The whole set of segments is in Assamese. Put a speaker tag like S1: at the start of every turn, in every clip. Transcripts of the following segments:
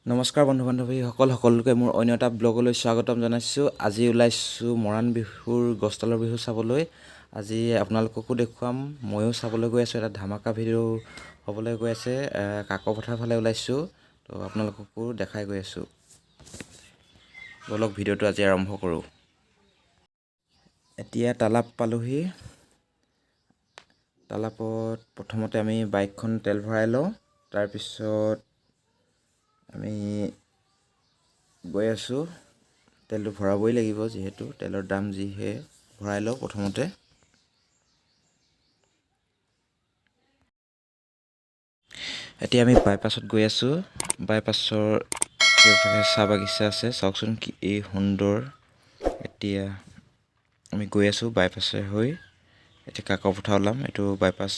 S1: নমস্কাৰ বন্ধু বান্ধৱীসকল সকলোকে মোৰ অন্য এটা ব্লগলৈ স্বাগতম জনাইছোঁ। আজি ওলাইছোঁ মৰাণ বিহুৰ গছতলৰ বিহু চাবলৈ। আজি আপোনালোককো দেখুৱাম, ময়ো চাবলৈ গৈ আছোঁ। এটা ধামাকা ভিডিঅ' হ'বলৈ গৈ আছে। কাকপথাৰ ফালে ওলাইছোঁ, তো আপোনালোককো দেখাই গৈ আছোঁ। বলক ভিডিঅ'টো আজি আৰম্ভ কৰোঁ। এতিয়া তালাপ পালোহি। তালাপত প্ৰথমতে আমি বাইকখন তেল ভৰাই লওঁ, তাৰপিছত আমি গৈ আছোঁ। তেলটো ভৰাবই লাগিব, যিহেতু তেলৰ দাম যিহে। ভৰাই লওঁ প্ৰথমতে। এতিয়া আমি বাইপাছত গৈ আছোঁ। বাইপাছৰ সেইফালে চাহ বাগিচা আছে, চাওকচোন কি সুন্দৰ। এতিয়া আমি গৈ আছোঁ বাইপাছে হৈ। এতিয়া কাকপথাৰ ওলাম। এইটো বাইপাছ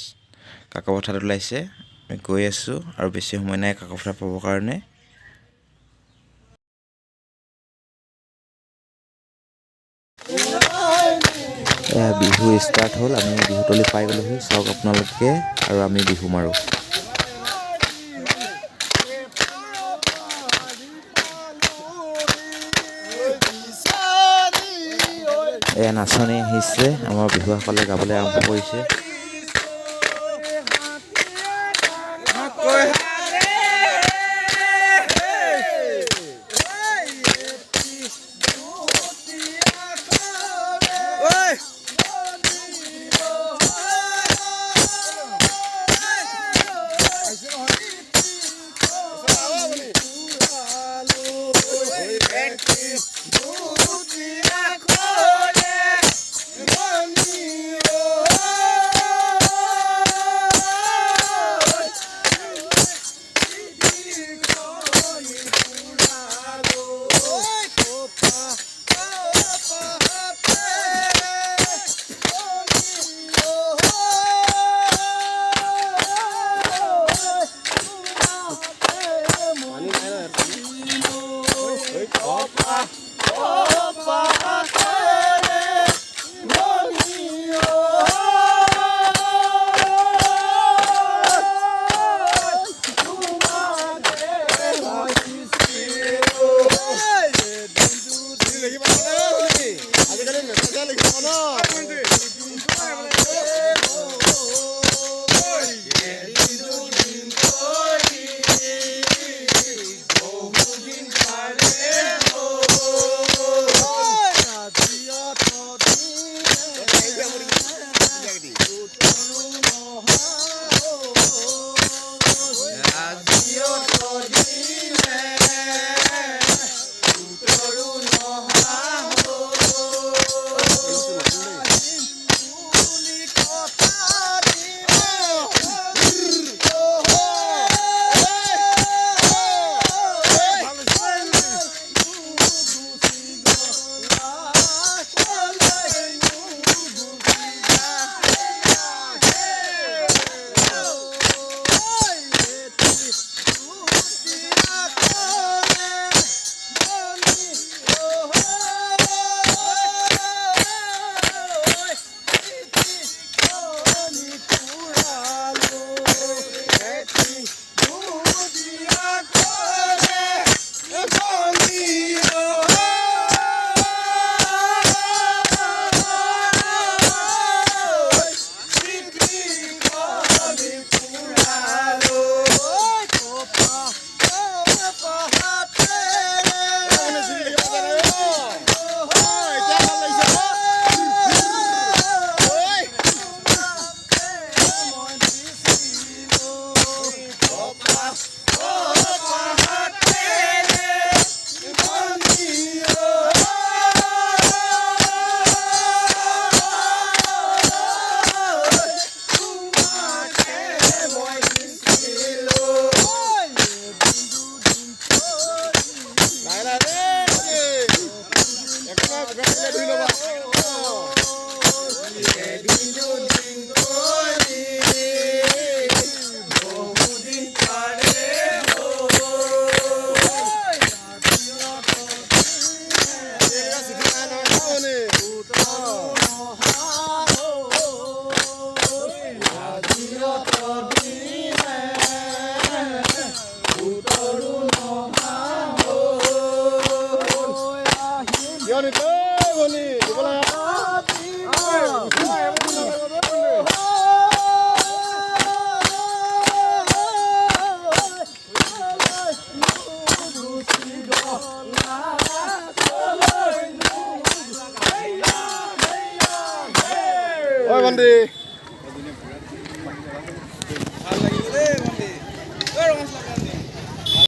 S1: কাকপথাৰত ওলাইছে। আমি গৈ আছোঁ আৰু বেছি সময় নাই কাকপথাৰ পাবৰ কাৰণে। বিহু ষ্টাৰ্ট হ'ল। আমি বিহুতলী পাই গ'লোহি, চাওক আপোনালোকে। আৰু আমি বিহু মাৰোঁ। এয়া নাচনি আহিছে, আমাৰ বিহুসকলে গাবলৈ আৰম্ভ কৰিছে।
S2: Oi, Bandi.